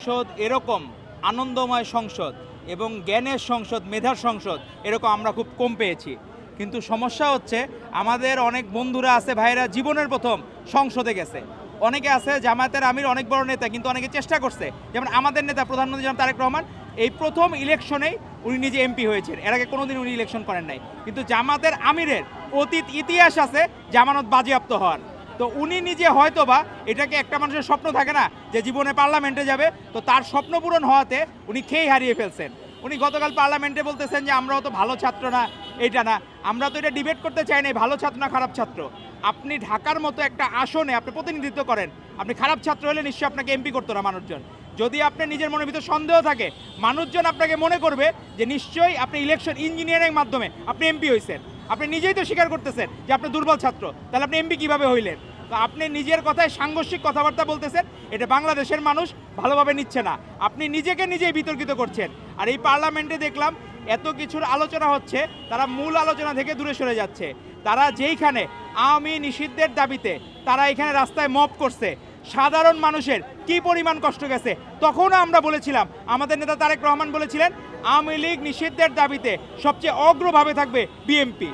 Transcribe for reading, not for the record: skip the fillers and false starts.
সংসদ এরকম আনন্দময় সংসদ এবং জ্ঞানের সংসদ, মেধার সংসদ এরকম আমরা খুব কম পেয়েছি। কিন্তু সমস্যা হচ্ছে আমাদের অনেক বন্ধুরা আছে, ভাইয়েরা জীবনের প্রথম সংসদে গেছে। অনেকে আছে জামায়াতের আমির, অনেক বড় নেতা, কিন্তু অনেকে চেষ্টা করছে। যেমন আমাদের নেতা প্রধানমন্ত্রী জনাব তারেক রহমান এই প্রথম ইলেকশনেই উনি নিজে এমপি হয়েছেন, এর আগে কোনোদিন উনি ইলেকশন করেন নাই। কিন্তু জামাতের আমিরের অতীত ইতিহাস আছে জামানত বাজেয়াপ্ত হওয়ার। তো উনি নিজে হয়তোবা, এটাকে একটা মানুষের স্বপ্ন থাকে না যে জীবনে পার্লামেন্টে যাবে, তো তার স্বপ্ন পূরণ হওয়াতে উনি খেয়ে হারিয়ে ফেলছেন। উনি গতকাল পার্লামেন্টে বলতেছেন যে আমরাও তো ভালো ছাত্র না, এটা না। আমরা তো এটা ডিবেট করতে চাই না ভালো ছাত্র না খারাপ ছাত্র। আপনি ঢাকার মতো একটা আসনে আপনি প্রতিনিধিত্ব করেন, আপনি খারাপ ছাত্র হলে নিশ্চয়ই আপনাকে এমপি করতো না মানুষজন। যদি আপনার নিজের মনের ভিতর সন্দেহ থাকে, মানুষজন আপনাকে মনে করবে যে নিশ্চয়ই আপনি ইলেকশন ইঞ্জিনিয়ারিং মাধ্যমে আপনি এমপি হয়েছেন। আপনি নিজেই তো স্বীকার করতেছেন যে আপনি দুর্বল ছাত্র, তাহলে আপনি এমপি কীভাবে হইলেন? তো আপনি নিজের কথায় সাংঘর্ষিক কথাবার্তা বলতেছেন, এটা বাংলাদেশের মানুষ ভালোভাবে নিচ্ছে না। আপনি নিজেকে নিজেই বিতর্কিত করছেন। আর এই পার্লামেন্টে দেখলাম এত কিছুর আলোচনা হচ্ছে, তারা মূল আলোচনা থেকে দূরে সরে যাচ্ছে। তারা যেইখানে আওয়ামী নিষিদ্ধের দাবিতে তারা এখানে রাস্তায় মব করছে, সাধারণ মানুষের কি পরিমাণ কষ্ট গেছে। তখনও আমরা বলেছিলাম, আমাদের নেতা তারেক রহমান বলেছিলেন আওয়ামী লীগ নিষিদ্ধের দাবিতে সবচেয়ে অগ্রভাবে থাকবে বিএনপি।